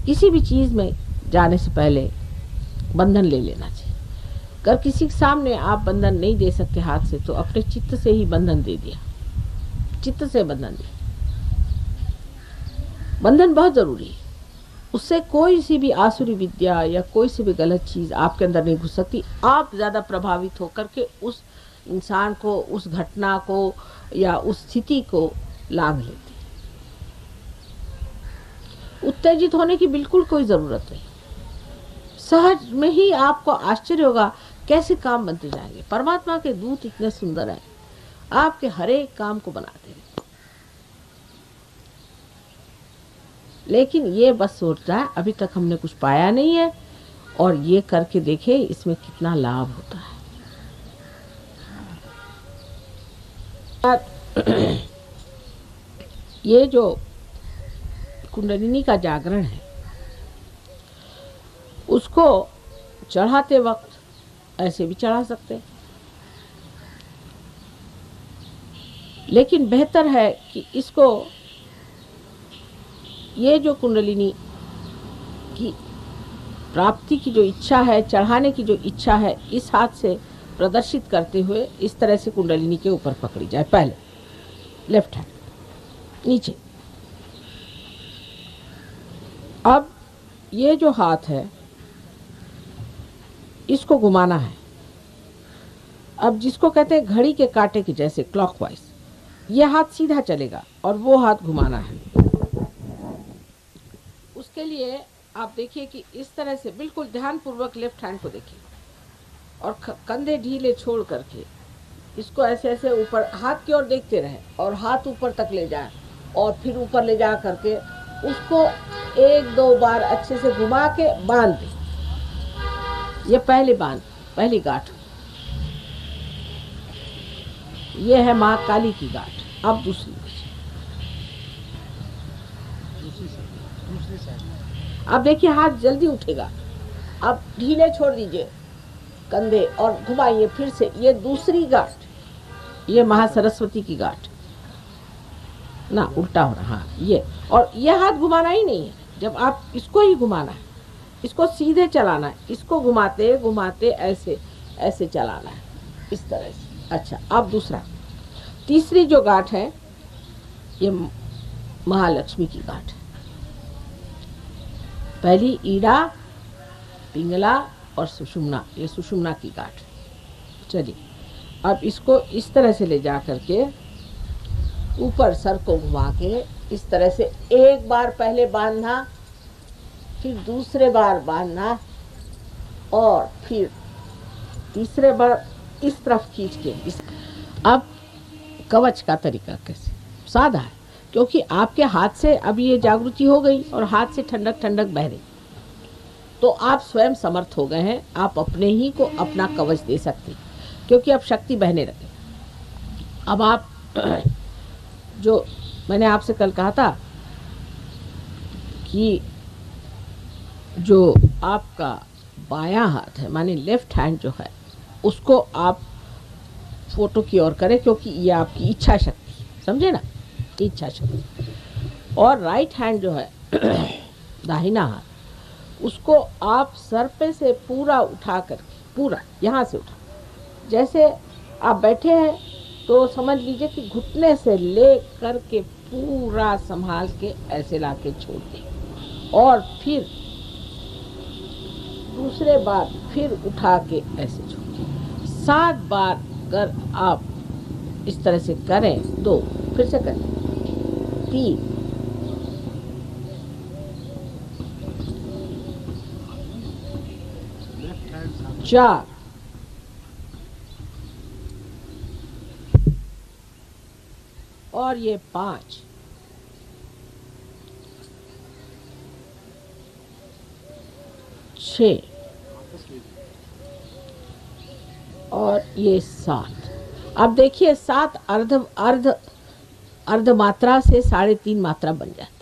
किसी भी चीज़ में जाने से पहले बंधन ले लेना चाहिए। अगर किसी के सामने आप बंधन नहीं दे सकते हाथ से, तो अपने चित्त से ही बंधन दे दिया, चित्त से बंधन दिया। बंधन बहुत जरूरी है, उससे कोई सी भी आसुरी विद्या या कोई सी भी गलत चीज आपके अंदर नहीं घुस सकती। आप ज्यादा प्रभावित होकर के उस इंसान को, उस घटना को या उस स्थिति को लांघ लेते। उत्तेजित होने की बिल्कुल कोई जरूरत नहीं। सहज में ही आपको आश्चर्य होगा कैसे काम बनते जाएंगे। परमात्मा के दूत इतने सुंदर हैं, आपके हर एक काम को बनाते हैं। लेकिन ये बस सोचता है अभी तक हमने कुछ पाया नहीं है, और ये करके देखे इसमें कितना लाभ होता है। ये जो कुंडलिनी का जागरण है, उसको चढ़ाते वक्त ऐसे भी चढ़ा सकते हैं, लेकिन बेहतर है कि इसको, ये जो कुंडलिनी की प्राप्ति की जो इच्छा है, चढ़ाने की जो इच्छा है, इस हाथ से प्रदर्शित करते हुए इस तरह से कुंडलिनी के ऊपर पकड़ी जाए। पहले लेफ्ट हैंड नीचे। अब ये जो हाथ है इसको घुमाना है। अब जिसको कहते हैं घड़ी के कांटे के जैसे क्लॉकवाइज, ये हाथ सीधा चलेगा और वो हाथ घुमाना है। उसके लिए आप देखिए कि इस तरह से बिल्कुल ध्यानपूर्वक लेफ्ट हैंड को देखिए, और कंधे ढीले छोड़ करके इसको ऐसे ऐसे ऊपर हाथ की ओर देखते रहे, और हाथ ऊपर तक ले जाए, और फिर ऊपर ले जा करके उसको 1-2 बार अच्छे से घुमा के बांध दे। ये पहली गांठ, ये है माँ काली की गांठ। अब दूसरी अब देखिए हाथ जल्दी उठेगा। अब ढीले छोड़ दीजिए कंधे और घुमाइए फिर से। ये दूसरी गांठ, ये महासरस्वती की गांठ ना, उल्टा हो रहा। हाँ, ये, और ये हाथ घुमाना ही नहीं है, जब आप इसको ही घुमाना है, इसको सीधे चलाना है, इसको घुमाते घुमाते ऐसे ऐसे चलाना है, इस तरह से। अच्छा, अब दूसरा, तीसरी जो गांठ है ये महालक्ष्मी की गांठ है। पहली ईड़ा, पिंगला और सुषुम्ना, ये सुषुम्ना की गांठ। चलिए, अब इसको इस तरह से ले जा करके ऊपर सर को घुमा के इस तरह से एक बार पहले बांधना, फिर दूसरे बार बांधना, और फिर तीसरे बार इस तरफ खींच के अब कवच का तरीका कैसे? सादा है, क्योंकि आपके हाथ से अब ये जागृति हो गई और हाथ से ठंडक ठंडक बह रही, तो आप स्वयं समर्थ हो गए हैं। आप अपने ही को अपना कवच दे सकते, क्योंकि अब शक्ति बहने लगे। अब आप जो मैंने आपसे कल कहा था कि जो आपका बायां हाथ है, माने लेफ्ट हैंड जो है, उसको आप फोटो की ओर करें, क्योंकि ये आपकी इच्छा शक्ति, समझे ना, इच्छा शक्ति। और राइट हैंड जो है दाहिना हाथ, उसको आप सर पे से पूरा उठा करके, पूरा यहाँ से उठा, जैसे आप बैठे हैं तो समझ लीजिए कि घुटने से ले कर के पूरा संभाल के ऐसे लाके छोड़ दें, और फिर दूसरे बार फिर उठा के ऐसे छोड़ दें। 7 बार अगर आप इस तरह से करें, 2 फिर से करें, 3, 4, और ये 5, 6, और ये 7। अब देखिए 7 अर्ध मात्रा से 3.5 मात्रा बन जाती।